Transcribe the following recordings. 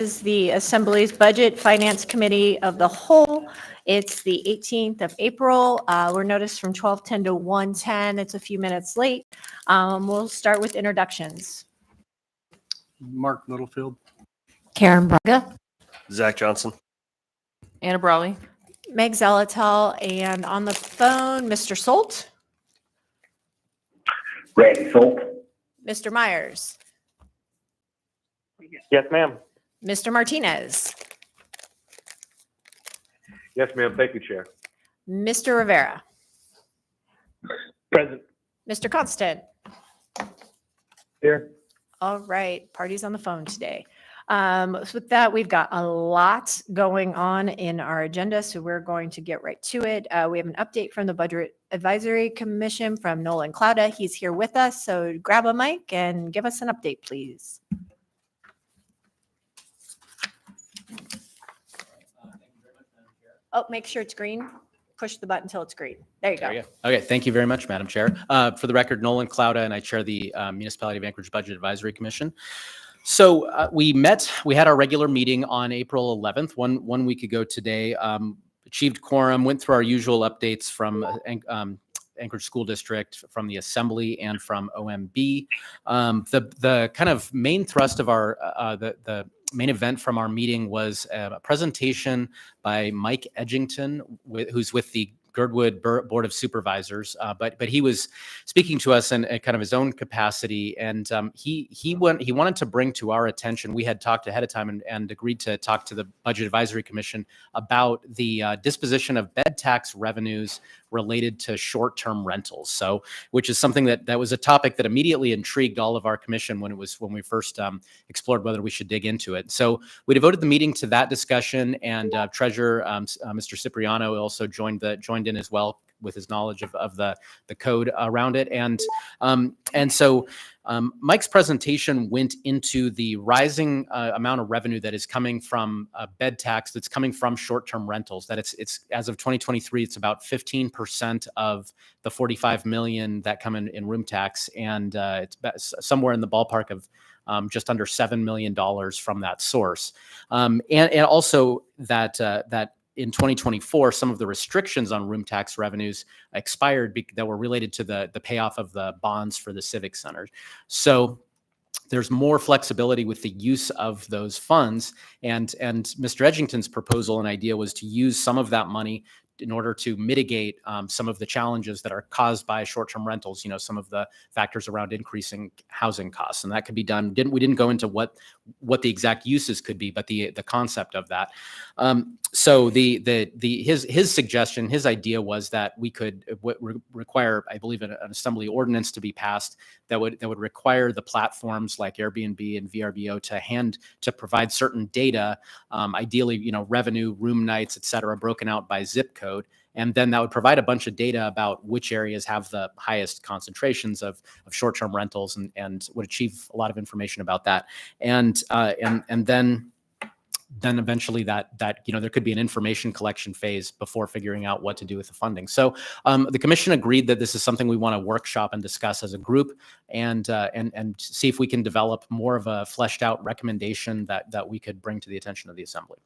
is the Assembly's Budget Finance Committee of the Whole. It's the 18th of April. We're noticed from 12:10 to 1:10. It's a few minutes late. We'll start with introductions. Mark Littlefield. Karen Braga. Zach Johnson. Anna Brawley. Meg Zalatal, and on the phone, Mr. Solt. Randy Solt. Mr. Myers. Yes, ma'am. Mr. Martinez. Yes, ma'am. Thank you, Chair. Mr. Rivera. Present. Mr. Constant. Here. All right, party's on the phone today. So with that, we've got a lot going on in our agenda, so we're going to get right to it. We have an update from the Budget Advisory Commission from Nolan Clouda. He's here with us, so grab a mic and give us an update, please. Oh, make sure it's green. Push the button until it's green. There you go. There you go. Okay, thank you very much, Madam Chair. For the record, Nolan Clouda, and I chair the Municipality of Anchorage Budget Advisory Commission. So we had our regular meeting on April 11th, one week ago today, achieved quorum, went through our usual updates from Anchorage School District, from the Assembly, and from OMB. The kind of main thrust of our, the main event from our meeting was a presentation by Mike Edgington, who's with the Girdwood Board of Supervisors, but he was speaking to us in kind of his own capacity, and he wanted to bring to our attention. We had talked ahead of time and agreed to talk to the Budget Advisory Commission about the disposition of bed tax revenues related to short-term rentals. So, which is something that was a topic that immediately intrigued all of our commission when we first explored whether we should dig into it. So we devoted the meeting to that discussion, and Treasurer Mr. Cipriano also joined in as well with his knowledge of the code around it. And so Mike's presentation went into the rising amount of revenue that is coming from bed tax that's coming from short-term rentals. That it's as of 2023, it's about 15% of the 45 million that come in room tax, and it's somewhere in the ballpark of just under $7 million from that source, and also that in 2024, some of the restrictions on room tax revenues expired that were related to the payoff of the bonds for the Civic Center. So there's more flexibility with the use of those funds. And Mr. Edgington's proposal and idea was to use some of that money in order to mitigate some of the challenges that are caused by short-term rentals, some of the factors around increasing housing costs. And that could be done. We didn't go into what the exact uses could be, but the concept of that. So his suggestion, his idea was that we could require, I believe, an assembly ordinance to be passed that would require the platforms like Airbnb and VRBO to provide certain data, ideally, revenue, room nights, et cetera, broken out by zip code. And then that would provide a bunch of data about which areas have the highest concentrations of short-term rentals, and would achieve a lot of information about that. And then eventually that there could be an information collection phase before figuring out what to do with the funding. So the commission agreed that this is something we want to workshop and discuss as a group, and see if we can develop more of a fleshed out recommendation that we could bring to the attention of the Assembly.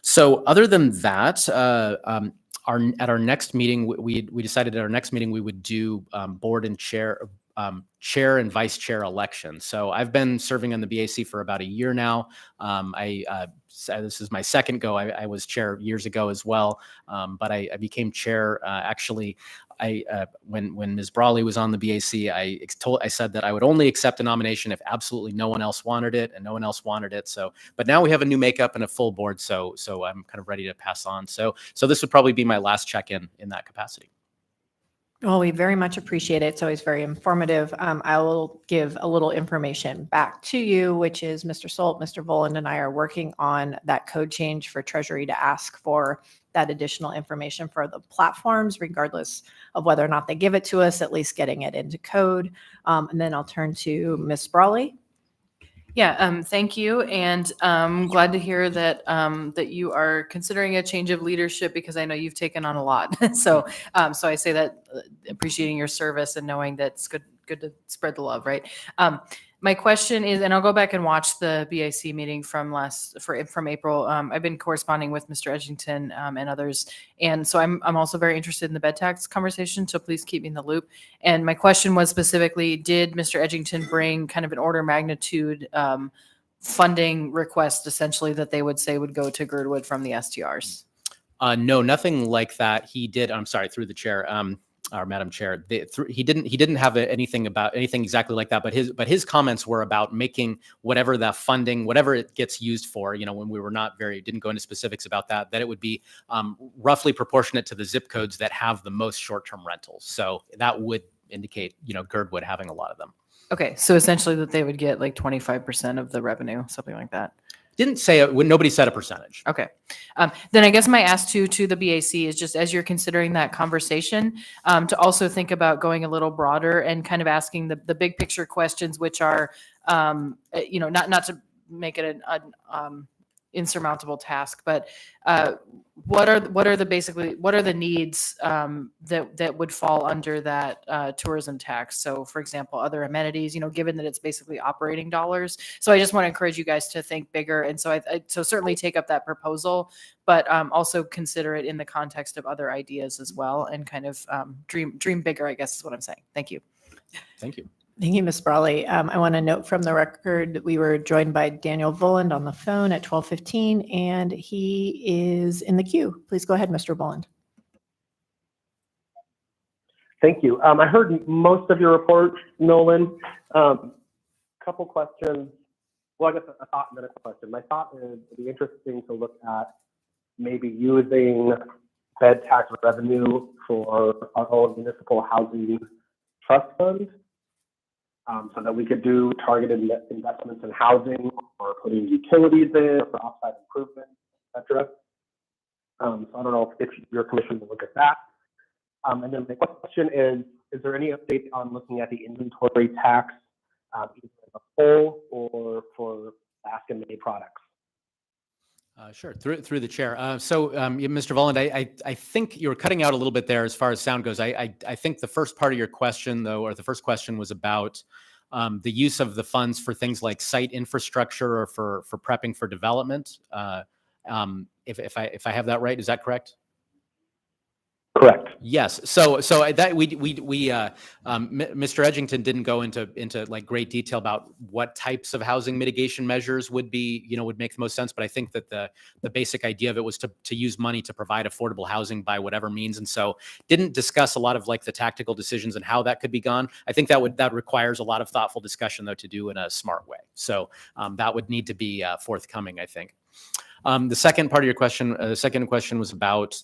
So other than that, at our next meeting, we decided at our next meeting we would do board and chair and vice chair election. So I've been serving on the BAC for about a year now. This is my second go. I was chair years ago as well, but I became chair actually. When Ms. Brawley was on the BAC, I said that I would only accept a nomination if absolutely no one else wanted it, and no one else wanted it. So, but now we have a new makeup and a full board, so I'm kind of ready to pass on. So this would probably be my last check-in in that capacity. Well, we very much appreciate it. It's always very informative. I will give a little information back to you, which is Mr. Solt, Mr. Voland, and I are working on that code change for Treasury to ask for that additional information for the platforms, regardless of whether or not they give it to us, at least getting it into code. And then I'll turn to Ms. Brawley. Yeah, thank you, and glad to hear that that you are considering a change of leadership, because I know you've taken on a lot. So I say that appreciating your service and knowing that it's good to spread the love, right? My question is, and I'll go back and watch the BAC meeting from April. I've been corresponding with Mr. Edgington and others, and so I'm also very interested in the bed tax conversation. So please keep me in the loop. And my question was specifically, did Mr. Edgington bring kind of an order of magnitude funding request, essentially, that they would say would go to Girdwood from the STRs? No, nothing like that. He did. I'm sorry, through the chair. Or Madam Chair, he didn't have anything exactly like that, but his comments were about making whatever the funding, whatever it gets used for, when we were didn't go into specifics about that it would be roughly proportionate to the zip codes that have the most short-term rentals. So that would indicate, Girdwood having a lot of them. Okay, so essentially that they would get like 25% of the revenue, something like that. Didn't say it. Nobody said a percentage. Okay. Then I guess my ask to the BAC is just as you're considering that conversation, to also think about going a little broader and kind of asking the big picture questions, which are, not to make it an insurmountable task, but what are the needs that would fall under that tourism tax? So, for example, other amenities, given that it's basically operating dollars. So I just want to encourage you guys to think bigger, and so so certainly take up that proposal, but also consider it in the context of other ideas as well, and kind of dream bigger, I guess is what I'm saying. Thank you. Thank you. Thank you, Ms. Brawley. I want to note from the record that we were joined by Daniel Voland on the phone at 12:15, and he is in the queue. Please go ahead, Mr. Voland. Thank you. I heard most of your report, Nolan. Couple questions. Well, I guess a thought and then a question. My thought is it'd be interesting to look at maybe using bed tax revenue for our own municipal housing trust fund. So that we could do targeted investments in housing or putting utilities in for offsite improvement, et cetera. So I don't know if your commission will look at that. And then the question is there any update on looking at the inventory tax, either as a whole or for Ask and May products? Sure, through the chair. Mr. Voland, I think you were cutting out a little bit there as far as sound goes. I think the first part of your question, though, or the first question was about the use of the funds for things like site infrastructure or for prepping for development. If I have that right, is that correct? Correct. Yes. So that Mr. Edgington didn't go into like great detail about what types of housing mitigation measures would make the most sense. But I think that the basic idea of it was to use money to provide affordable housing by whatever means. And so didn't discuss a lot of like the tactical decisions and how that could be gone. I think that requires a lot of thoughtful discussion, though, to do in a smart way. So that would need to be forthcoming, I think. The second part of your question, the second question was about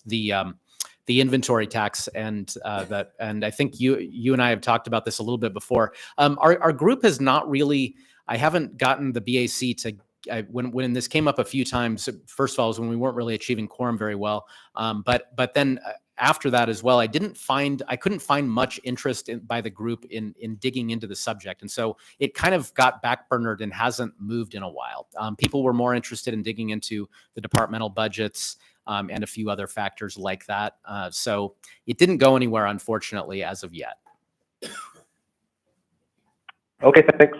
the inventory tax, and I think you and I have talked about this a little bit before. Our group has not really. I haven't gotten the BAC to. When this came up a few times, first of all, was when we weren't really achieving quorum very well. But then after that as well, I couldn't find much interest by the group in digging into the subject, and so it kind of got backburnered and hasn't moved in a while. People were more interested in digging into the departmental budgets. And a few other factors like that. So it didn't go anywhere, unfortunately, as of yet. Okay, thanks.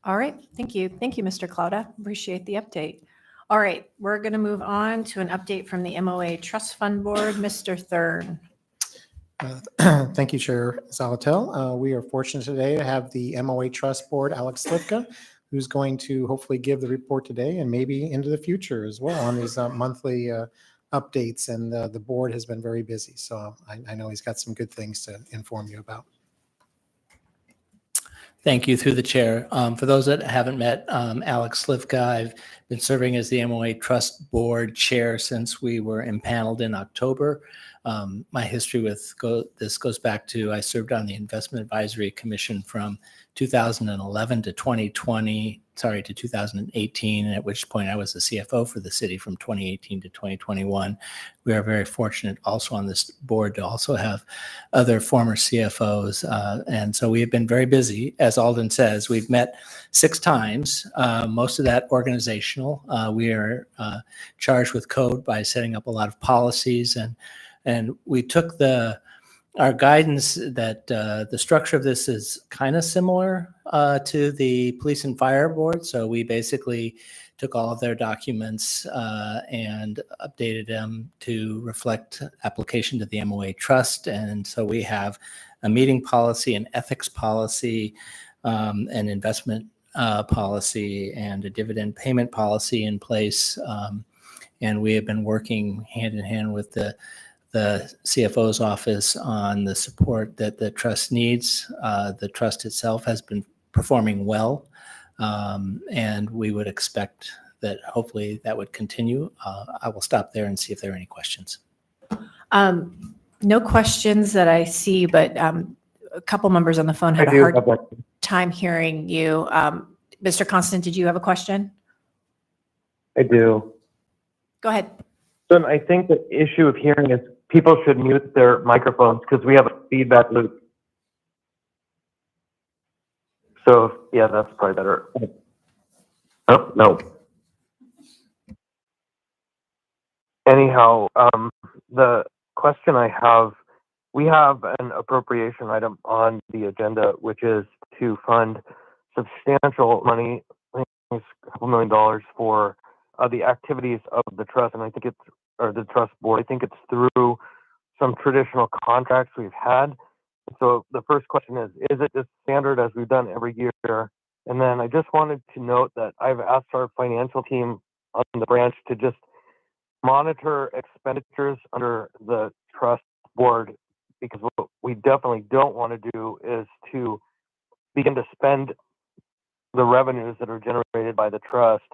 All right. Thank you. Thank you, Mr. Clauda. Appreciate the update. All right. We're going to move on to an update from the MOA Trust Fund Board. Mr. Thurn. Thank you, Chair Zalatel. We are fortunate today to have the MOA Trust Board, Alex Slivka, who's going to hopefully give the report today and maybe into the future as well on these monthly updates. And the board has been very busy. So I know he's got some good things to inform you about. Thank you, through the chair. For those that haven't met Alex Slivka, I've been serving as the MOA Trust Board Chair since we were impaneled in October. My history with this goes back to I served on the Investment Advisory Commission from 2011 to 2018, at which point I was the CFO for the city from 2018 to 2021. We are very fortunate also on this board to also have other former CFOs. And so we have been very busy. As Alden says, we've met 6 times, most of that organizational. We are charged with code by setting up a lot of policies, and we took the our guidance that the structure of this is kind of similar to the police and fire board. So we basically took all of their documents and updated them to reflect application to the MOA trust. And so we have a meeting policy, an ethics policy, an investment policy, and a dividend payment policy in place. And we have been working hand in hand with the CFO's office on the support that the trust needs. The trust itself has been performing well, and we would expect that hopefully that would continue. I will stop there and see if there are any questions. No questions that I see, but a couple members on the phone had I a do hard have one. time hearing you. Mr. Constant, did you have a question? I do. Go ahead. So I think the issue of hearing is people should mute their microphones because we have a feedback loop. So yeah, that's probably better. Oh, no. Anyhow, the question I have, we have an appropriation item on the agenda, which is to fund substantial money, I think it's a couple $1 million for the activities of the trust, and I think it's, or the trust board, I think it's through some traditional contracts we've had. So the first question is it just standard as we've done every year? And then I just wanted to note that I've asked our financial team on the branch to just monitor expenditures under the trust board, because what we definitely don't want to do is to begin to spend the revenues that are generated by the trust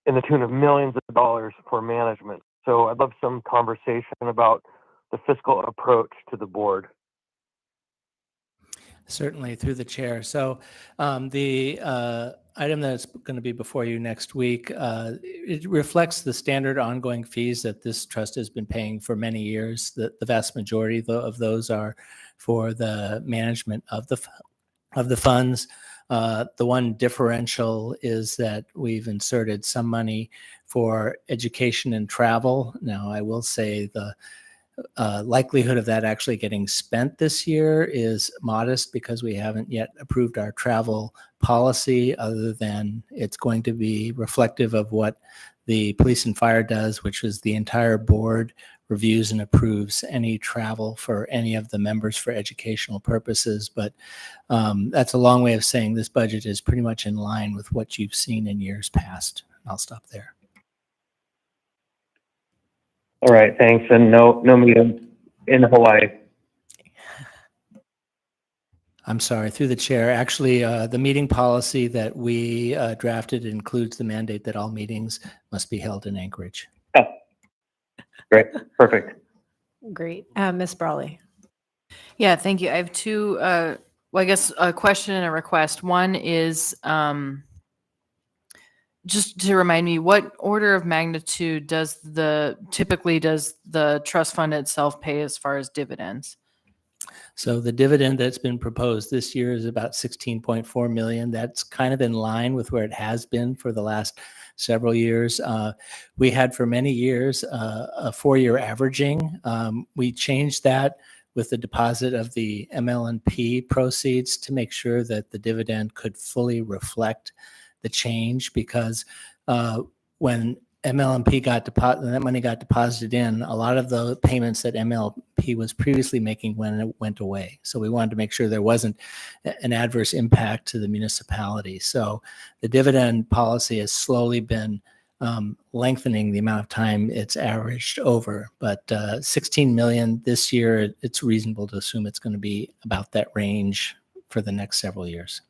in the tune of millions of dollars for management. So I'd love some conversation about the fiscal approach to the board. Certainly, through the chair. So the item that's going to be before you next week, it reflects the standard ongoing fees that this trust has been paying for many years. The vast majority of those are for the management of the funds. The one differential is that we've inserted some money for education and travel. Now, I will say the likelihood of that actually getting spent this year is modest because we haven't yet approved our travel policy, other than it's going to be reflective of what the police and fire does, which is the entire board reviews and approves any travel for any of the members for educational purposes. But that's a long way of saying this budget is pretty much in line with what you've seen in years past. I'll stop there. All right, thanks. And no meeting in Hawaii. I'm sorry, through the chair. Actually, the meeting policy that we drafted includes the mandate that all meetings must be held in Anchorage. Oh, great, perfect. Great. Ms. Brawley. Yeah, thank you. I have two, well, I guess a question and a request. One is just to remind me, what order of magnitude typically does the trust fund itself pay as far as dividends? So the dividend that's been proposed this year is about 16.4 million. That's kind of in line with where it has been for the last several years. We had for many years a 4-year averaging. We changed that with the deposit of the ML&P proceeds to make sure that the dividend could fully reflect the change, because when ML&P that money got deposited in, a lot of the payments that ML&P was previously making went away. So we wanted to make sure there wasn't an adverse impact to the municipality. So the dividend policy has slowly been lengthening the amount of time it's averaged over. But 16 million this year, it's reasonable to assume it's going to be about that range for the next several years.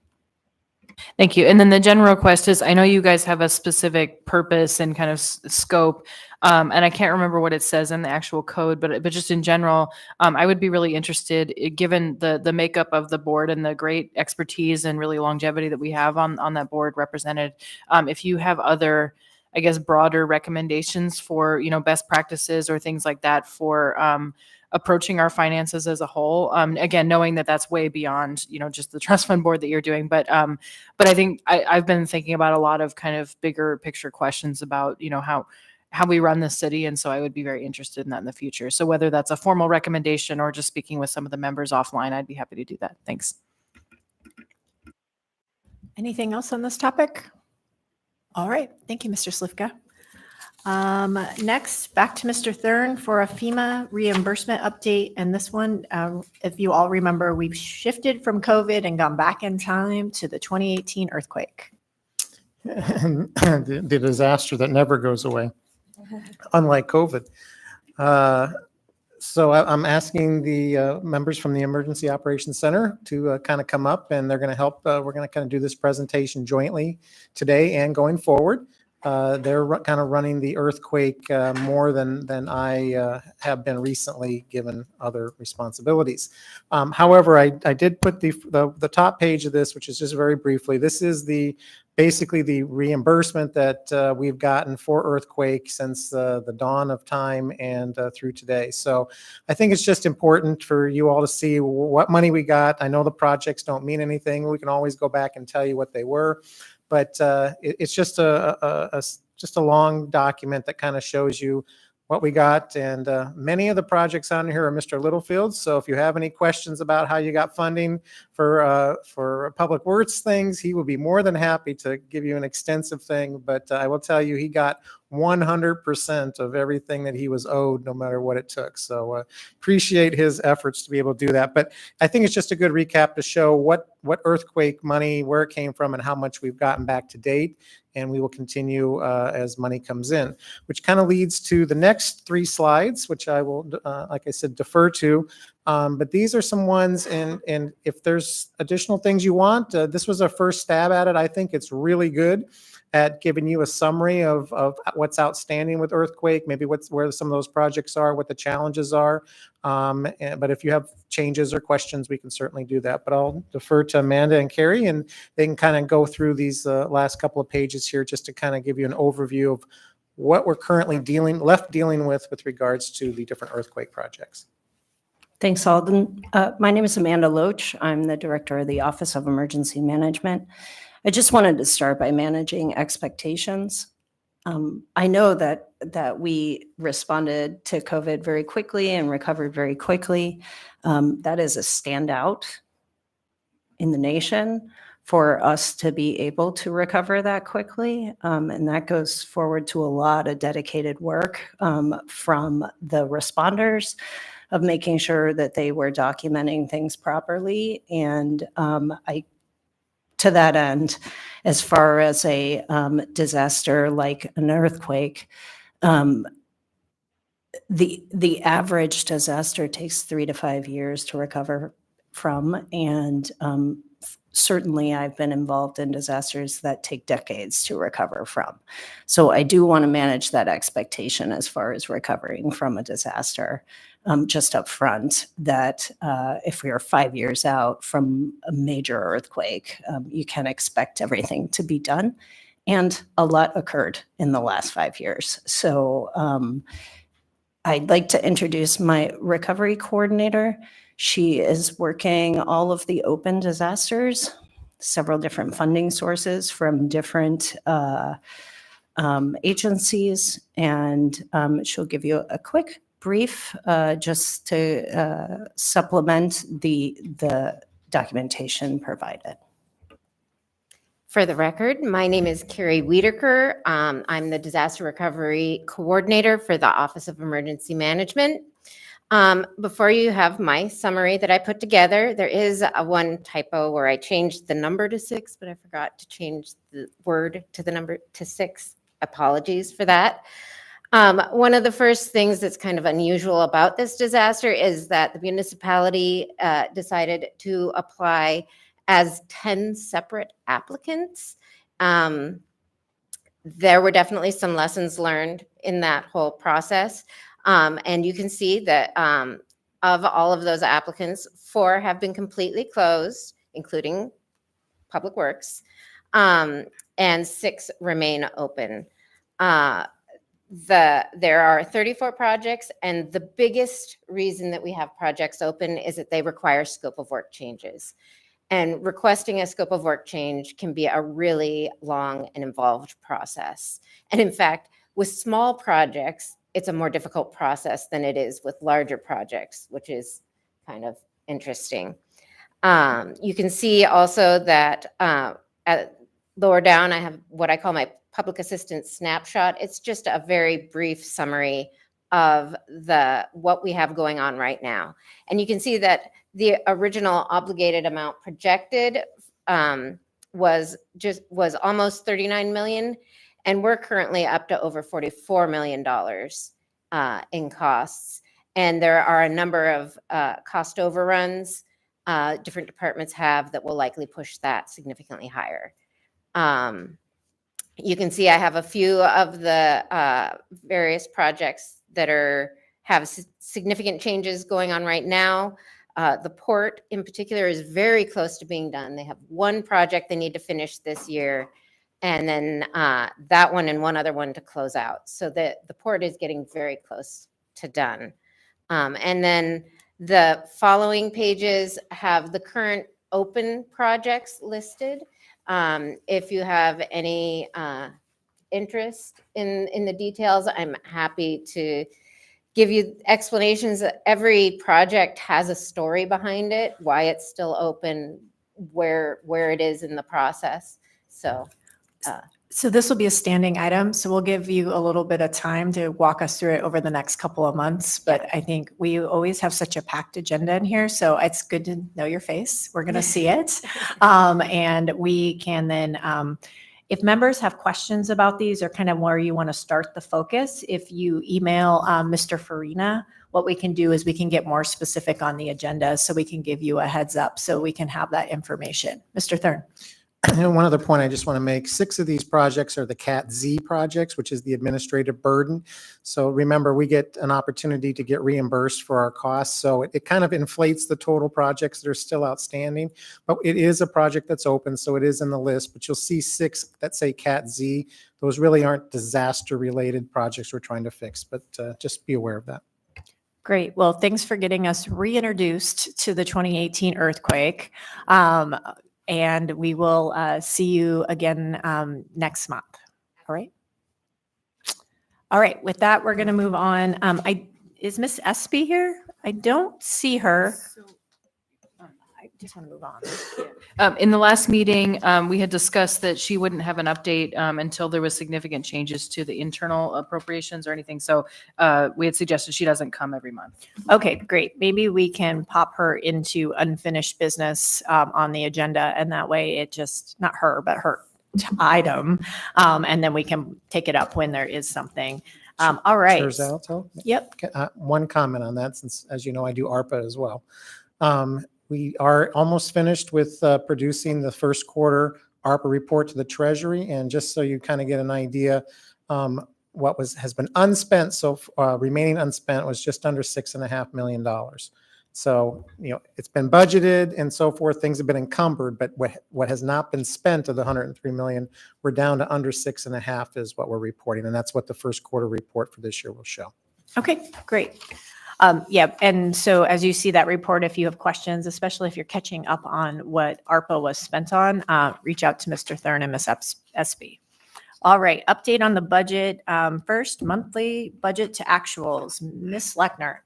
Thank you. And then the general request is, I know you guys have a specific purpose and kind of scope, and I can't remember what it says in the actual code, but just in general, I would be really interested, given the makeup of the board and the great expertise and really longevity that we have on that board represented, if you have other, I guess, broader recommendations for, best practices or things like that for approaching our finances as a whole. Again, knowing that that's way beyond, just the trust fund board that you're doing. But I think I've been thinking about a lot of kind of bigger picture questions about, how we run this city. And so I would be very interested in that in the future. So whether that's a formal recommendation or just speaking with some of the members offline, I'd be happy to do that. Thanks. Anything else on this topic? All right. Thank you, Mr. Slivka. Next, back to Mr. Thurn for a FEMA reimbursement update. And this one, if you all remember, we've shifted from COVID and gone back in time to the 2018 earthquake. The disaster that never goes away, unlike COVID. So I'm asking the members from the Emergency Operations Center to kind of come up, and they're going to help. We're going to kind of do this presentation jointly today and going forward. They're kind of running the earthquake more than I have been recently, given other responsibilities. However, I did put the top page of this, which is just very briefly. This is basically the reimbursement that we've gotten for earthquake since the dawn of time and through today. So I think it's just important for you all to see what money we got. I know the projects don't mean anything. We can always go back and tell you what they were. But it's just just a long document that kind of shows you what we got. And many of the projects on here are Mr. Littlefield's. So if you have any questions about how you got funding for public works things, he will be more than happy to give you an extensive thing. But I will tell you, he got 100% of everything that he was owed, no matter what it took. So appreciate his efforts to be able to do that. But I think it's just a good recap to show what earthquake money, where it came from, and how much we've gotten back to date. And we will continue as money comes in, which kind of leads to the next 3 slides, which I will, like I said, defer to. But these are some ones, and if there's additional things you want, this was a first stab at it. I think it's really good at giving you a summary of what's outstanding with earthquake, maybe where some of those projects are, what the challenges are. But if you have changes or questions, we can certainly do that. But I'll defer to Amanda and Carrie, and they can kind of go through these last couple of pages here just to kind of give you an overview of what we're currently dealing with regards to the different earthquake projects. Thanks, Alden. My name is Amanda Loach. I'm the director of the Office of Emergency Management. I just wanted to start by managing expectations. I know that we responded to COVID very quickly and recovered very quickly. That is a standout in the nation for us to be able to recover that quickly. And that goes forward to a lot of dedicated work from the responders of making sure that they were documenting things properly. And to that end, as far as a disaster like an earthquake, the average disaster takes 3 to 5 years to recover from. And certainly I've been involved in disasters that take decades to recover from. So I do want to manage that expectation as far as recovering from a disaster. Just up front, that if we are 5 years out from a major earthquake, you can expect everything to be done. And a lot occurred in the last 5 years. So I'd like to introduce my recovery coordinator. She is working all of the open disasters, several different funding sources from different agencies. And she'll give you a quick brief just to supplement the documentation provided. For the record, my name is Carrie Wiedeker. I'm the Disaster Recovery Coordinator for the Office of Emergency Management. Before you have my summary that I put together, there is one typo where I changed the number to 6, but I forgot to change the word to the number to 6. Apologies for that. One of the first things that's kind of unusual about this disaster is that the municipality decided to apply as 10 separate applicants. There were definitely some lessons learned in that whole process. And you can see that of all of those applicants, 4 have been completely closed, including Public Works, and 6 remain open. There are 34 projects, and the biggest reason that we have projects open is that they require scope of work changes. And requesting a scope of work change can be a really long and involved process. And in fact, With small projects, it's a more difficult process than it is with larger projects, which is kind of interesting. You can see also that at lower down, I have what I call my public assistance snapshot. It's just a very brief summary of what we have going on right now. And you can see that the original obligated amount projected was almost 39 million, and we're currently up to over $44 million in costs. And there are a number of cost overruns different departments have that will likely push that significantly higher. You can see I have a few of the various projects that have significant changes going on right now. The port in particular is very close to being done. They have one project they need to finish this year, and then that one and one other one to close out. So the port is getting very close to done. And then the following pages have the current open projects listed. If you have any interest in the details, I'm happy to give you explanations. Every project has a story behind it, why it's still open, where it is in the process. So this will be a standing item, so we'll give you a little bit of time to walk us through it over the next couple of months. But I think we always have such a packed agenda in here, so it's good to know your face. We're going to see it. And we can then, if members have questions about these or kind of where you want to start the focus, if you email Mr. Farina, what we can do is we can get more specific on the agenda so we can give you a heads up so we can have that information. Mr. Thurn. And one other point I just want to make, 6 of these projects are the Cat Z projects, which is the administrative burden. So remember, we get an opportunity to get reimbursed for our costs. So it kind of inflates the total projects that are still outstanding. But it is a project that's open, so it is in the list. But you'll see 6 that say Cat Z. Those really aren't disaster-related projects we're trying to fix, but just be aware of that. Great. Well, thanks for getting us reintroduced to the 2018 earthquake. And we will see you again next month. All right. All right. With that, we're going to move on. Is Miss Espy here? I don't see her. I just want to move on. In the last meeting, we had discussed that she wouldn't have an update until there was significant changes to the internal appropriations or anything. So we had suggested she doesn't come every month. Okay, great. Maybe we can pop her into unfinished business on the agenda, and that way it just, not her, but her item, and then we can take it up when there is something. All right. Chair Zalato? Yep. One comment on that, since, as you know, I do ARPA as well. We are almost finished with producing the first quarter ARPA report to the Treasury. And just so you kind of get an idea, what has been unspent, so remaining unspent was just under $6.5 million. So, it's been budgeted and so forth. Things have been encumbered, but what has not been spent of the 103 million, we're down to under 6.5 is what we're reporting. And that's what the first quarter report for this year will show. Okay, great. Yeah, and so as you see that report, if you have questions, especially if you're catching up on what ARPA was spent on, reach out to Mr. Thurn and Ms. Espy. All right, update on the budget. First, monthly budget to actuals. Ms. Lechner.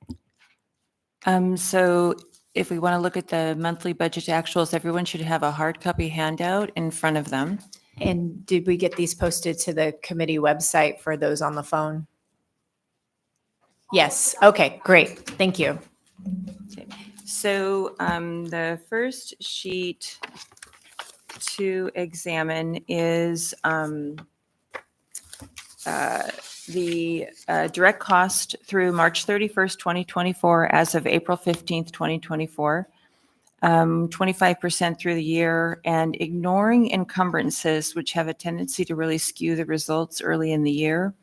So if we want to look at the monthly budget to actuals, everyone should have a hard copy handout in front of them. And did we get these posted to the committee website for those on the phone? Yes. Okay, great. Thank you. So the first sheet to examine is the direct cost through March 31st, 2024, as of April 15th, 2024, 25% through the year, and ignoring encumbrances, which have a tendency to really skew the results early in the year.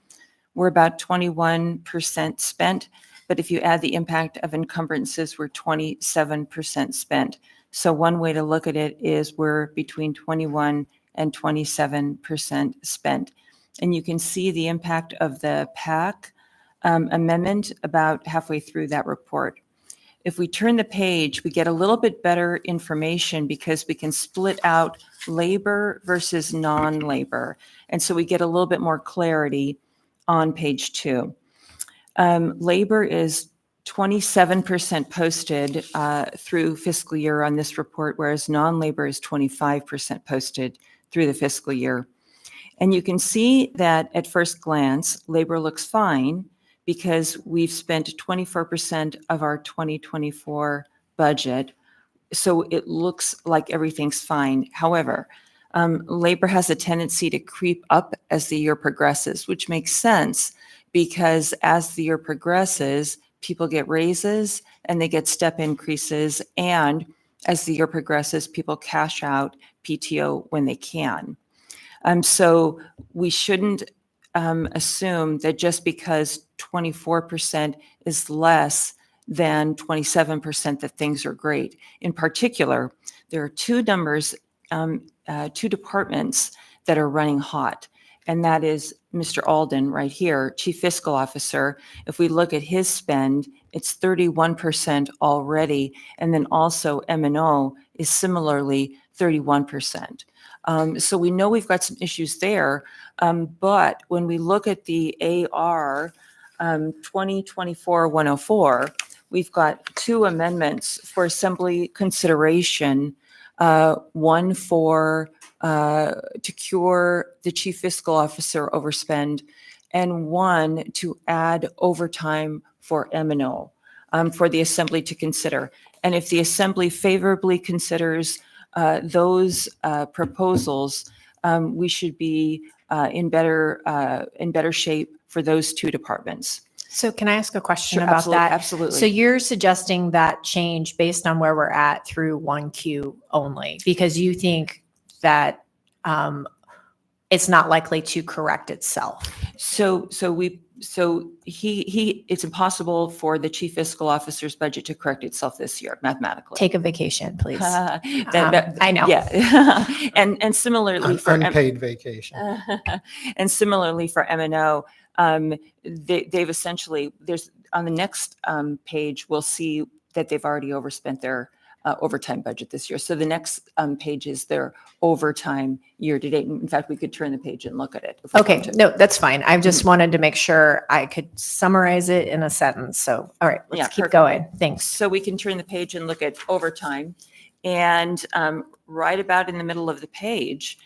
We're about 21% spent, but if you add the impact of encumbrances, we're 27% spent. So one way to look at it is we're between 21 and 27% spent. And you can see the impact of the PAC amendment about halfway through that report. If we turn the page, we get a little bit better information because we can split out labor versus non-labor. And so we get a little bit more clarity. on page 2. Labor is 27% posted through fiscal year on this report, whereas non-labor is 25% posted through the fiscal year. And you can see that at first glance, labor looks fine because we've spent 24% of our 2024 budget. So it looks like everything's fine. However, labor has a tendency to creep up as the year progresses, which makes sense because as the year progresses, people get raises and they get step increases. And as the year progresses, people cash out PTO when they can. So we shouldn't assume that just because 24% is less than 27% that things are great. In particular, there are two numbers, two departments that are running hot. And that is Mr. Alden right here, Chief Fiscal Officer. If we look at his spend, it's 31% already. And then also M&O is similarly 31%. So we know we've got some issues there. But when we look at the AR 2024-104, we've got two amendments for assembly consideration. One for to cure the chief fiscal officer overspend, and one to add overtime for M&O for the assembly to consider. And if the assembly favorably considers those proposals, we should be in better shape for those two departments. So can I ask a question Sure, about absolutely, that? absolutely. So you're suggesting that change based on where we're at through 1Q only, because you think that it's not likely to correct itself. So it's impossible for the chief fiscal officer's budget to correct itself this year mathematically. Take a vacation, please. I know. Yeah, and similarly for Unpaid vacation. and similarly for M&O, they've essentially, there's on the next page, we'll see that they've already overspent their overtime budget this year. So the next page is their overtime year to date. In fact, we could turn the page and look at it. if we Okay, want to. no, that's fine. I just wanted to make sure I could summarize it in a sentence. So, all right, Yeah, let's keep perfect. going. Thanks. So we can turn the page and look at overtime. And right about in the middle of the page,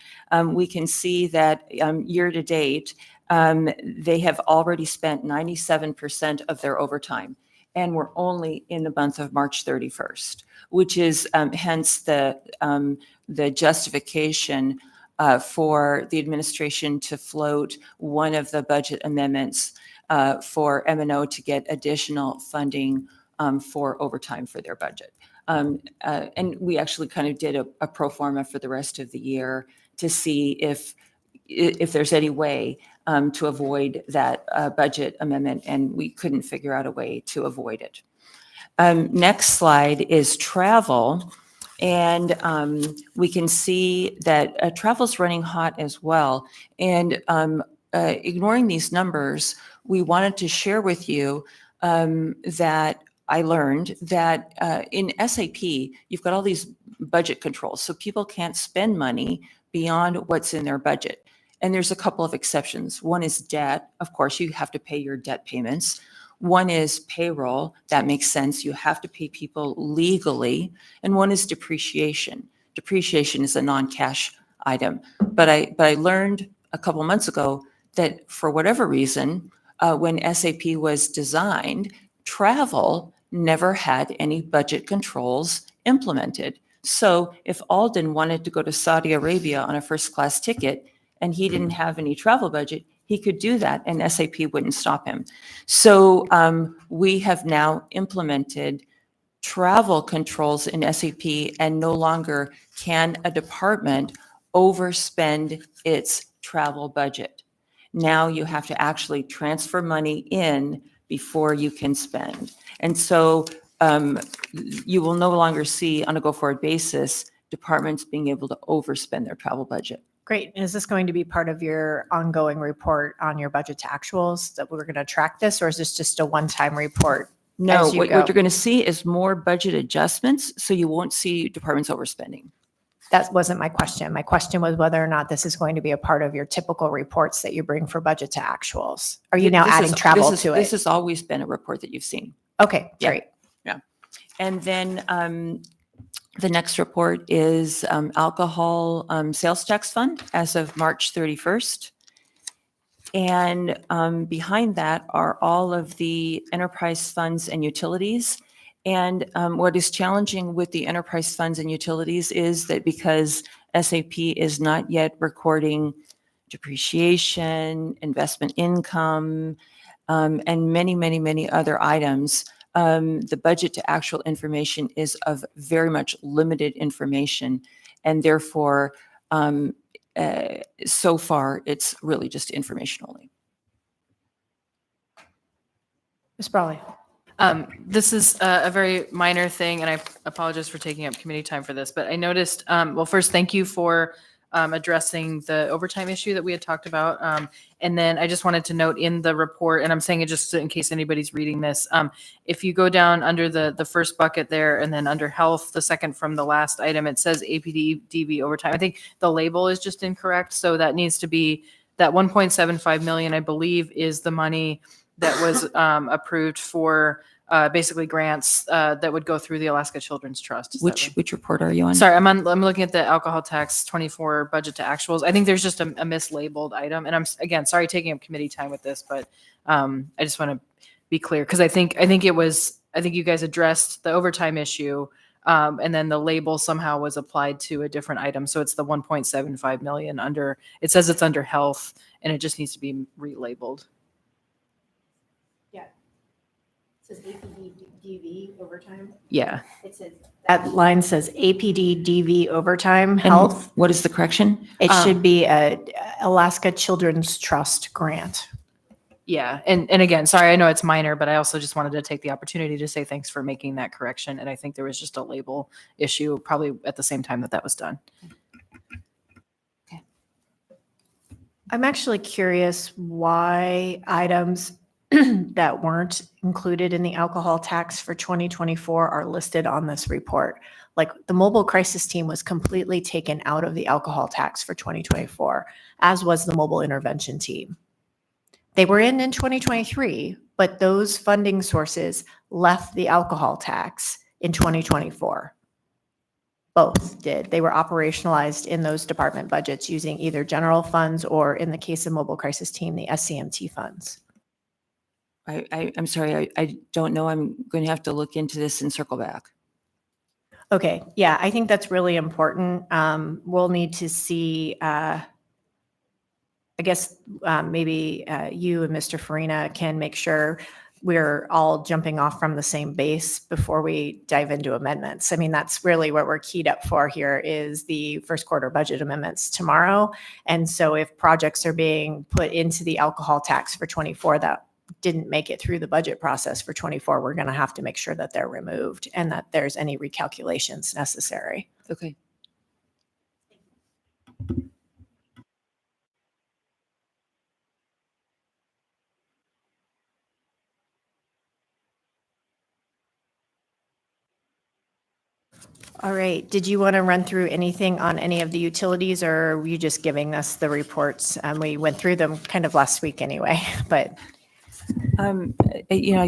we can see that year to date, they have already spent 97% of their overtime. And we're only in the month of March 31st, which is hence the justification for the administration to float one of the budget amendments for M&O to get additional funding for overtime for their budget. And we actually kind of did a pro forma for the rest of the year to see if there's any way to avoid that budget amendment, and we couldn't figure out a way to avoid it. Next slide is travel, and we can see that travel's running hot as well. And ignoring these numbers, we wanted to share with you that I learned that in SAP, you've got all these budget controls, so people can't spend money beyond what's in their budget. And there's a couple of exceptions. One is debt. Of course, you have to pay your debt payments. One is payroll. That makes sense. You have to pay people legally. And one is depreciation. Depreciation is a non-cash item. But I learned a couple months ago that for whatever reason, when SAP was designed, travel never had any budget controls implemented. So if Alden wanted to go to Saudi Arabia on a first-class ticket, and he didn't have any travel budget, he could do that and SAP wouldn't stop him. So we have now implemented travel controls in SAP, and no longer can a department overspend its travel budget. Now you have to actually transfer money in before you can spend. And so you will no longer see on a go-forward basis departments being able to overspend their travel budget. Great. Is this going to be part of your ongoing report on your budget to actuals that we're going to track this, or is this just a one-time report? No, as you what go? you're going to see is more budget adjustments, so you won't see departments overspending. That wasn't my question. My question was whether or not this is going to be a part of your typical reports that you bring for budget to actuals. Are you now This adding is- travel this is- to This it? has always been a report that you've seen. Okay, Yeah. great. And then the next report is alcohol sales tax fund as of March 31st. And behind that are all of the enterprise funds and utilities. And what is challenging with the enterprise funds and utilities is that because SAP is not yet recording depreciation, investment income, and many, many, many other items, the budget to actual information is of very much limited information. And therefore, so far, it's really just information only. Ms. Brawley. This is a very minor thing, and I apologize for taking up committee time for this, but I noticed, well, first, thank you for addressing the overtime issue that we had talked about. And then I just wanted to note in the report, and I'm saying it just in case anybody's reading this, if you go down under the first bucket there and then under health, the second from the last item, it says APD DV overtime. I think the label is just incorrect. So that needs to be that 1.75 million, I believe, is the money that was approved for basically grants that would go through the Alaska Children's Trust. Is that right? Which report are you on? Sorry, I'm looking at the alcohol tax 24 budget to actuals. I think there's just a mislabeled item. And I'm, again, sorry taking up committee time with this, but I just want to be clear because I think you guys addressed the overtime issue. And then the label somehow was applied to a different item. So it's the 1.75 million under, it says it's under health and it just needs to be relabeled. Says APD DV overtime. Yeah. It says that line says APD DV overtime And health. what is the correction? It should be a Alaska Children's Trust grant. Yeah. And again, sorry, I know it's minor, but I also just wanted to take the opportunity to say thanks for making that correction. And I think there was just a label issue probably at the same time that was done. I'm actually curious why items that weren't included in the alcohol tax for 2024 are listed on this report. Like the mobile crisis team was completely taken out of the alcohol tax for 2024, as was the mobile intervention team. They were in 2023, but those funding sources left the alcohol tax in 2024. Both did. They were operationalized in those department budgets using either general funds or, in the case of mobile crisis team, the SCMT funds. I'm sorry, I don't know. I'm going to have to look into this and circle back. Okay, yeah, I think that's really important. We'll need to see, I guess maybe you and Mr. Farina can make sure we're all jumping off from the same base before we dive into amendments. I mean, that's really what we're keyed up for here is the first quarter budget amendments tomorrow. And so if projects are being put into the alcohol tax for 24 that didn't make it through the budget process for 24, we're going to have to make sure that they're removed and that there's any recalculations necessary. Okay. All right. Did you want to run through anything on any of the utilities or were you just giving us the reports? We went through them kind of last week anyway, but. I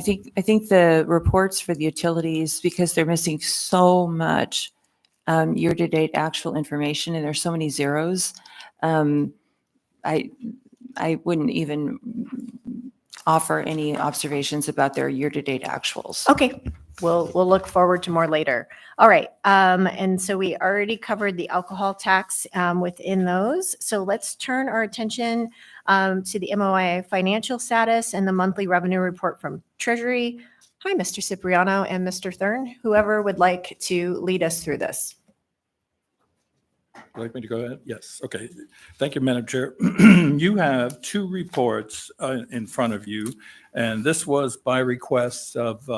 think the reports for the utilities, because they're missing so much year-to-date actual information and there's so many zeros, I wouldn't even offer any observations about their year-to-date actuals. Okay, we'll look forward to more later. All right, and so we already covered the alcohol tax within those. So let's turn our attention to the MOI financial status and the monthly revenue report from Treasury. Hi, Mr. Cipriano and Mr. Thurn, whoever would like to lead us through this. Would you like me to go ahead? Yes. Okay. Thank you, Madam Chair. You have two reports in front of you, and this was by request of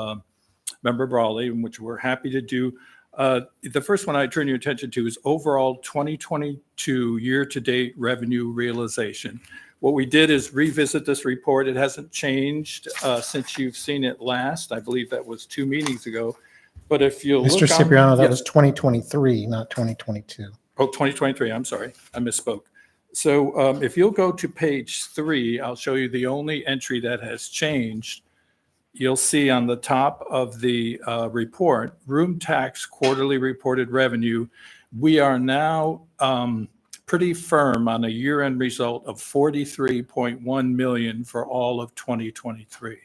Member Brawley, which we're happy to do. The first one I turn your attention to is overall 2022 year-to-date revenue realization. What we did is revisit this report. It hasn't changed since you've seen it last. I believe that was 2 meetings ago. But if you look Mr. on- Cipriano, that Yes. was 2023, not 2022. Oh, 2023, I'm sorry, I misspoke. So if you'll go to page 3, I'll show you the only entry that has changed. You'll see on the top of the report, room tax quarterly reported revenue. We are now pretty firm on a year-end result of 43.1 million for all of 2023.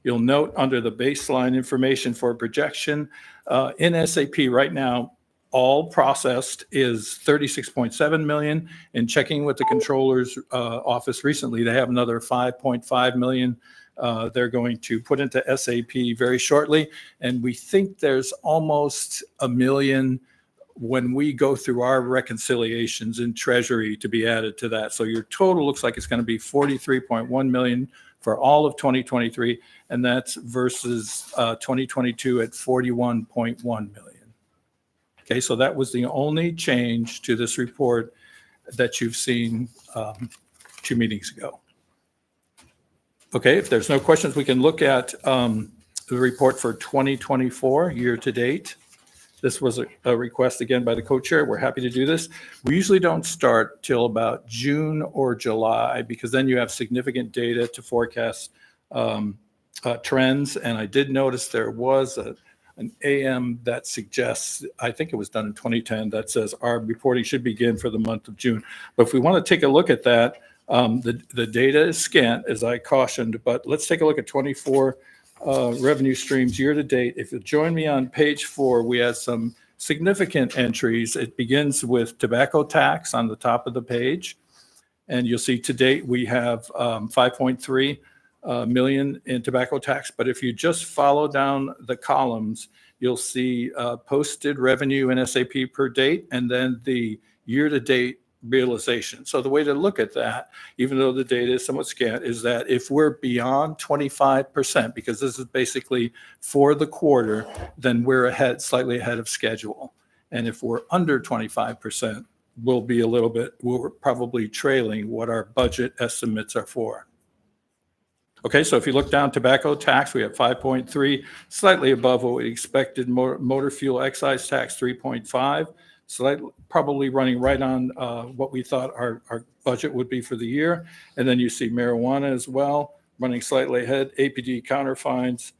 You'll note under the baseline information for projection, in SAP right now, all processed is 36.7 million. And checking with the controller's office recently, they have another 5.5 million they're going to put into SAP very shortly. And we think there's almost 1 million when we go through our reconciliations in Treasury to be added to that. So your total looks like it's going to be 43.1 million for all of 2023, and that's versus 2022 at 41.1 million. Okay, so that was the only change to this report that you've seen 2 meetings ago. Okay, if there's no questions, we can look at the report for 2024 year to date. This was a request again by the co-chair. We're happy to do this. We usually don't start till about June or July because then you have significant data to forecast trends. And I did notice there was an AM that suggests, I think it was done in 2010, that says our reporting should begin for the month of June. But if we want to take a look at that, the data is scant, as I cautioned, but let's take a look at 24 revenue streams year to date. If you join me on page 4, we have some significant entries. It begins with tobacco tax on the top of the page. And you'll see to date, we have 5.3 million in tobacco tax. But if you just follow down the columns, you'll see posted revenue in SAP per date, and then the year-to-date realization. So the way to look at that, even though the data is somewhat scant, is that if we're beyond 25%, because this is basically for the quarter, then we're ahead, slightly ahead of schedule. And if we're under 25%, we're probably trailing what our budget estimates are for. Okay, so if you look down tobacco tax, we have 5.3, slightly above what we expected. Motor fuel excise tax, 3.5, slightly, probably running right on what we thought our budget would be for the year. And then you see marijuana as well, running slightly ahead, APD counterfines,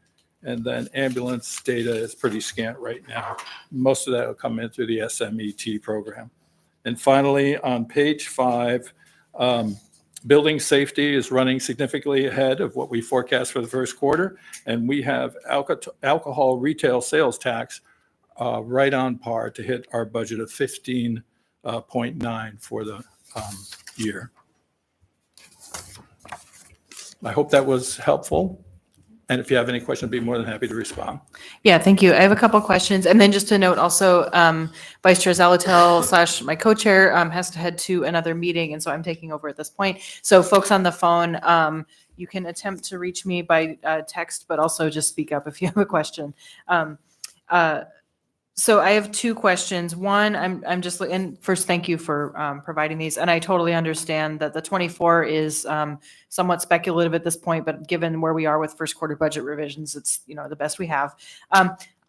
and then ambulance data is pretty scant right now. Most of that will come in through the SMET program. And finally, on page 5, building safety is running significantly ahead of what we forecast for the first quarter. And we have alcohol retail sales tax right on par to hit our budget of 15.9 for the year. I hope that was helpful. And if you have any questions, I'd be more than happy to respond. Yeah, thank you. I have a couple questions. And then just to note also, Vice Chair Zalatel / my co-chair has to head to another meeting. And so I'm taking over at this point. So folks on the phone, you can attempt to reach me by text, but also just speak up if you have a question. So I have 2 questions. One, I'm just, and first, thank you for providing these. And I totally understand that the 24 is somewhat speculative at this point, but given where we are with first quarter budget revisions, it's, the best we have.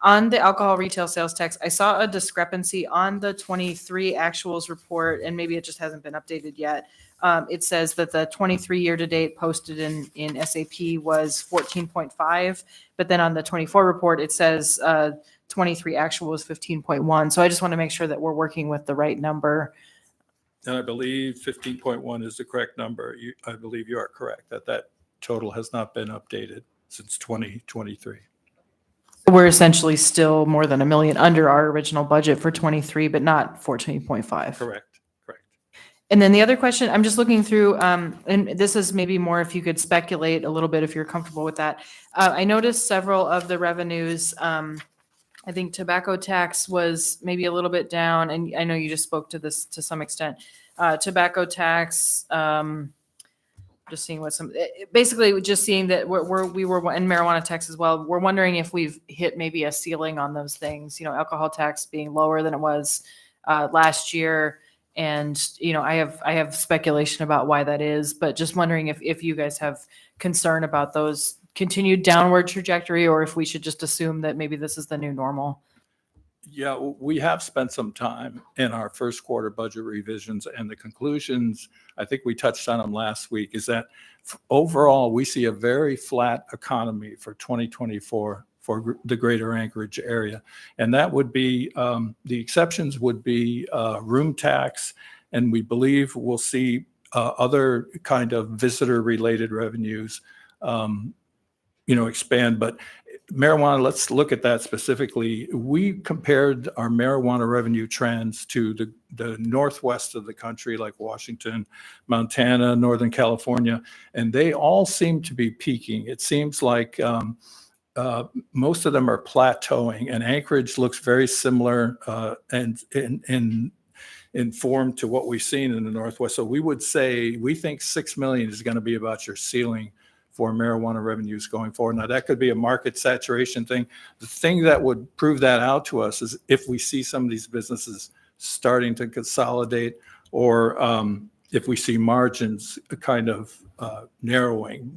On the alcohol retail sales tax, I saw a discrepancy on the 23 actuals report, and maybe it just hasn't been updated yet. It says that the 23 year-to-date posted in SAP was 14.5, but then on the 24 report, it says 23 actual was 15.1. So I just want to make sure that we're working with the right number. And I believe 15.1 is the correct number. I believe you are correct that total has not been updated since 2023. We're essentially still more than $1 million under our original budget for 23, but not 14.5. Correct. And then the other question, I'm just looking through, and this is maybe more if you could speculate a little bit if you're comfortable with that. I noticed several of the revenues, I think tobacco tax was maybe a little bit down, and I know you just spoke to this to some extent. Tobacco tax, just seeing what basically just seeing that we were in marijuana tax as well. We're wondering if we've hit maybe a ceiling on those things, alcohol tax being lower than it was last year. And, I have speculation about why that is, but just wondering if you guys have concern about those continued downward trajectory, or if we should just assume that maybe this is the new normal. Yeah, we have spent some time in our first quarter budget revisions, and the conclusions, I think we touched on them last week, is that overall, we see a very flat economy for 2024 for the greater Anchorage area. And that would be, the exceptions would be room tax, and we believe we'll see other kind of visitor-related revenues, expand. But marijuana, let's look at that specifically. We compared our marijuana revenue trends to the northwest of the country, like Washington, Montana, Northern California, and they all seem to be peaking. It seems like most of them are plateauing, and Anchorage looks very similar and in form to what we've seen in the Northwest. So we would say we think 6 million is going to be about your ceiling for marijuana revenues going forward. Now, that could be a market saturation thing. The thing that would prove that out to us is if we see some of these businesses starting to consolidate, or if we see margins kind of narrowing.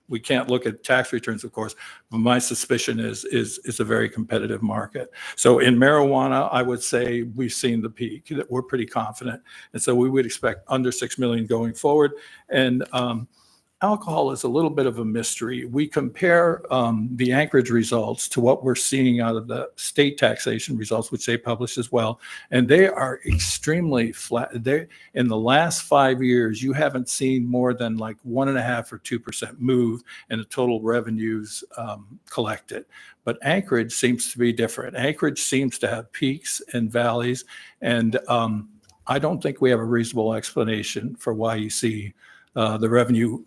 We can't look at tax returns, of course, but my suspicion is it's a very competitive market. So in marijuana, I would say we've seen the peak, that we're pretty confident. And so we would expect under 6 million going forward. And alcohol is a little bit of a mystery. We compare the Anchorage results to what we're seeing out of the state taxation results, which they publish as well, and they are extremely flat. In the last 5 years, you haven't seen more than like 1.5 or 2% move in the total revenues collected. But Anchorage seems to be different. Anchorage seems to have peaks and valleys, and I don't think we have a reasonable explanation for why you see the revenue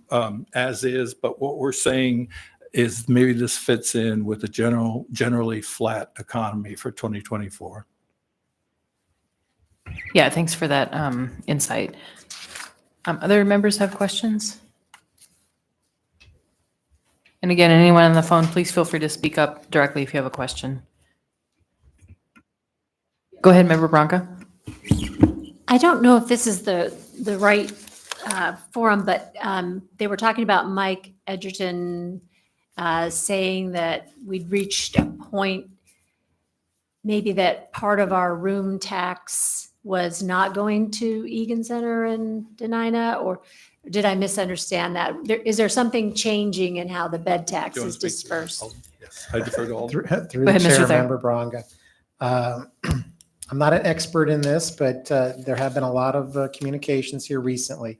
as is, but what we're saying is maybe this fits in with a generally flat economy for 2024. Yeah, thanks for that insight. Other members have questions? And again, anyone on the phone, please feel free to speak up directly if you have a question. Go ahead, Member Branca. I don't know if this is the right forum, but they were talking about Mike Edgerton saying that we'd reached a point, maybe that part of our room tax was not going to Egan Center and Denina, or did I misunderstand that? Is there something changing in how the bed tax Do you want is to speak to dispersed? Yes, I defer to all. Through Go the ahead, Mr. chair, Thayer. Member Braga. I'm not an expert in this, but there have been a lot of communications here recently.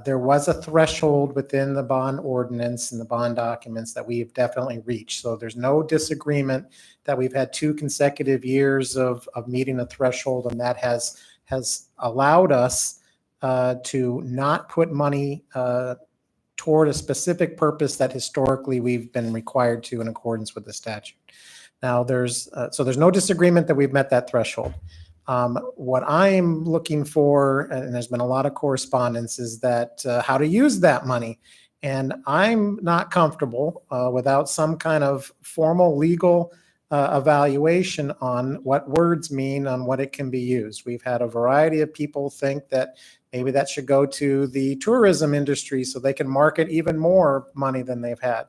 There was a threshold within the bond ordinance and the bond documents that we have definitely reached. So there's no disagreement that we've had 2 consecutive years of meeting a threshold, and that has allowed us to not put money toward a specific purpose that historically we've been required to in accordance with the statute. Now, there's no disagreement that we've met that threshold. What I'm looking for, and there's been a lot of correspondence, is that how to use that money. And I'm not comfortable without some kind of formal legal evaluation on what words mean, on what it can be used. We've had a variety of people think that maybe that should go to the tourism industry so they can market even more money than they've had.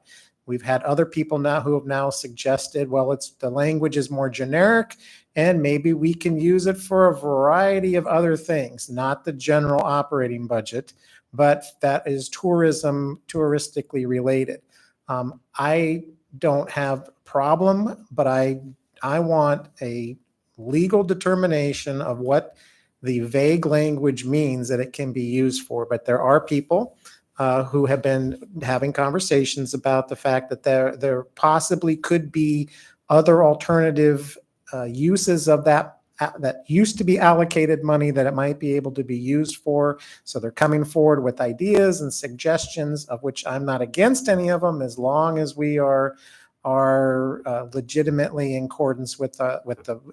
We've had other people now who have now suggested, well, the language is more generic, and maybe we can use it for a variety of other things, not the general operating budget, but that is touristically related. I don't have a problem, but I want a legal determination of what the vague language means that it can be used for. But there are people who have been having conversations about the fact that there possibly could be other alternative uses of that used to be allocated money that it might be able to be used for. So they're coming forward with ideas and suggestions, of which I'm not against any of them, as long as we are legitimately in accordance with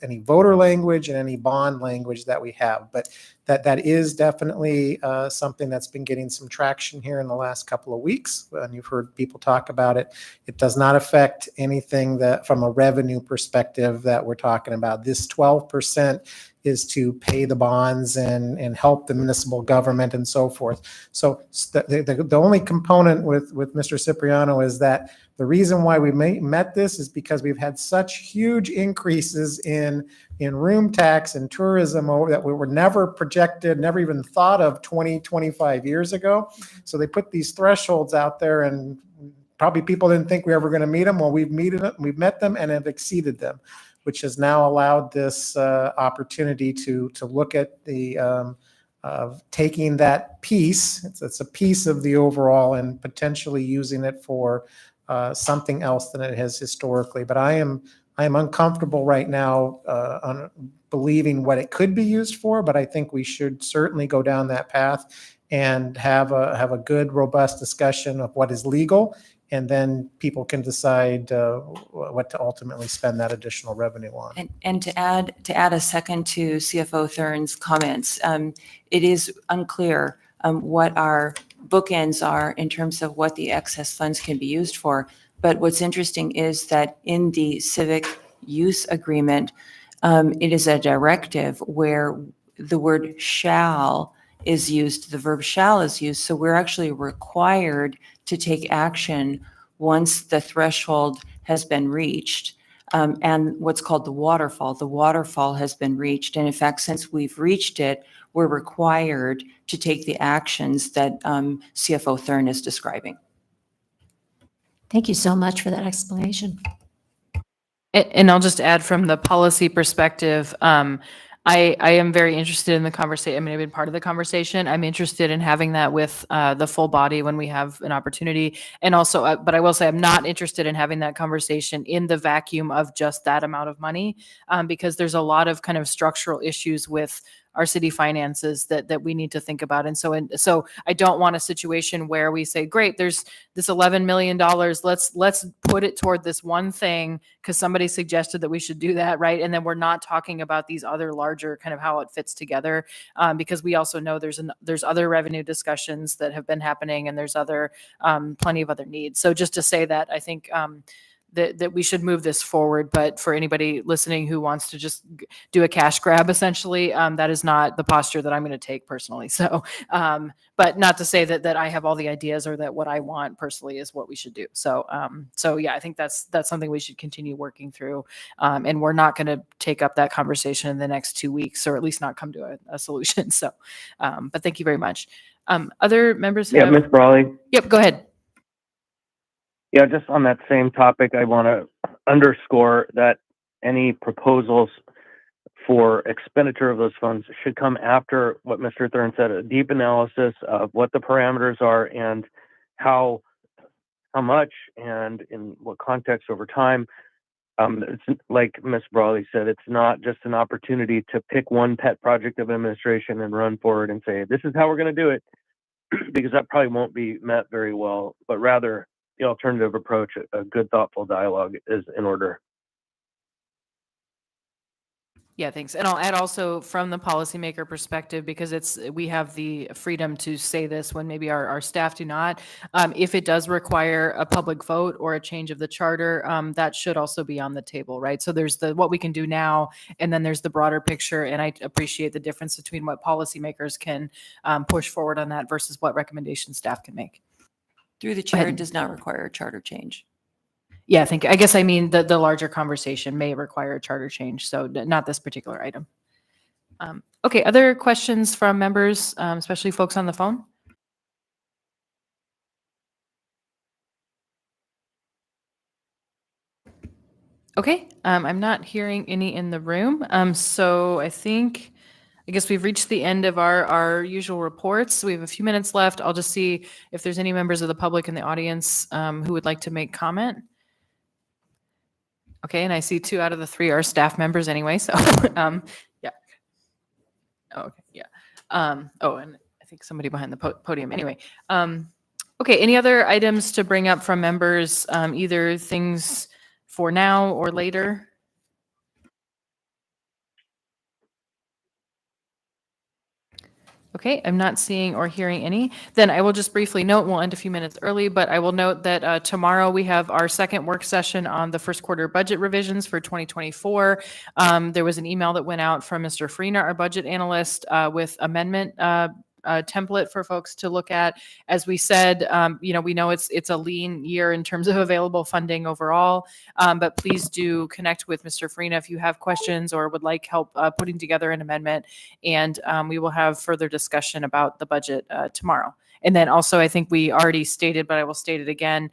any voter language and any bond language that we have. But that is definitely something that's been getting some traction here in the last couple of weeks, and you've heard people talk about it. It does not affect anything that, from a revenue perspective, that we're talking about. This 12% is to pay the bonds and help the municipal government and so forth. So the only component with Mr. Cipriano is that the reason why we met this is because we've had such huge increases in room tax and tourism that we were never projected, never even thought of 20, 25 years ago. So they put these thresholds out there, and probably people didn't think we were ever going to meet them. Well, we've met them and have exceeded them, which has now allowed this opportunity to look at the of taking that piece. It's a piece of the overall and potentially using it for something else than it has historically. But I am uncomfortable right now on believing what it could be used for. But I think we should certainly go down that path and have a good, robust discussion of what is legal, and then people can decide what to ultimately spend that additional revenue on. And to add a second to CFO Thurn's comments, it is unclear what our bookends are in terms of what the excess funds can be used for. But what's interesting is that in the civic use agreement, it is a directive where the word shall is used, the verb shall is used. So we're actually required to take action once the threshold has been reached. And what's called the waterfall has been reached. And in fact, since we've reached it, we're required to take the actions that CFO Thurn is describing. Thank you so much for that explanation. And I'll just add from the policy perspective, I am very interested in the conversation. I mean, I've been part of the conversation. I'm interested in having that with the full body when we have an opportunity. And also, but I will say I'm not interested in having that conversation in the vacuum of just that amount of money, because there's a lot of kind of structural issues with our city finances that we need to think about. And so I don't want a situation where we say, great, there's this $11 million. Let's put it toward this one thing because somebody suggested that we should do that, right? And then we're not talking about these other larger kind of how it fits together, because we also know there's other revenue discussions that have been happening, and there's other plenty of other needs. So just to say that, I think that we should move this forward. But for anybody listening who wants to just do a cash grab, essentially, that is not the posture that I'm going to take personally. So, but not to say that I have all the ideas or that what I want personally is what we should do. So, yeah, I think that's something we should continue working through. And we're not going to take up that conversation in the next 2 weeks, or at least not come to a solution. So, but thank you very much. Other members? Yeah, Ms. Brawley. Yep, go ahead. Yeah, just on that same topic, I want to underscore that any proposals for expenditure of those funds should come after what Mr. Thurn said, a deep analysis of what the parameters are and how much and in what context over time. It's like Ms. Brawley said, it's not just an opportunity to pick one pet project of administration and run forward and say, this is how we're going to do it, because that probably won't be met very well, but rather the alternative approach, a good, thoughtful dialogue is in order. Yeah, thanks. And I'll add also from the policymaker perspective, because we have the freedom to say this when maybe our staff do not. If it does require a public vote or a change of the charter, that should also be on the table, right? So there's what we can do now, and then there's the broader picture. And I appreciate the difference between what policymakers can push forward on that versus what recommendations staff can make. Through the chair, it does not require a charter change. Yeah, I guess I mean the larger conversation may require a charter change, so not this particular item. Okay, other questions from members, especially folks on the phone? Okay, I'm not hearing any in the room, so I guess we've reached the end of our usual reports. We have a few minutes left. I'll just see if there's any members of the public in the audience who would like to make comment. Okay, and I see 2 out of the 3 are staff members anyway, so yeah. Oh, okay, yeah. Oh, and I think somebody behind the podium anyway. Okay, any other items to bring up from members, either things for now or later? Okay, I'm not seeing or hearing any. Then I will just briefly note, we'll end a few minutes early, but I will note that tomorrow we have our second work session on the first quarter budget revisions for 2024. There was an email that went out from Mr. Farina, our budget analyst, with amendment template for folks to look at. As we said, we know it's a lean year in terms of available funding overall, but please do connect with Mr. Farina if you have questions or would like help putting together an amendment, and we will have further discussion about the budget tomorrow. And then also, I think we already stated, but I will state it again,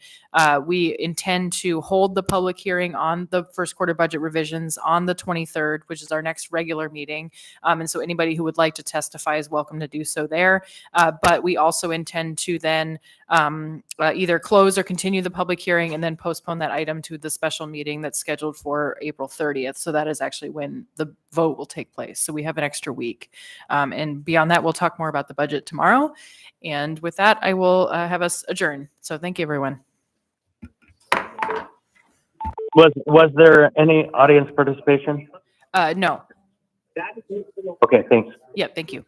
we intend to hold the public hearing on the first quarter budget revisions on the 23rd, which is our next regular meeting. And so anybody who would like to testify is welcome to do so there. But we also intend to then either close or continue the public hearing and then postpone that item to the special meeting that's scheduled for April 30th. So that is actually when the vote will take place. So we have an extra week. And beyond that, we'll talk more about the budget tomorrow. And with that, I will have us adjourn. So thank you, everyone. Was there any audience participation? No. Okay, thanks. Yeah, thank you.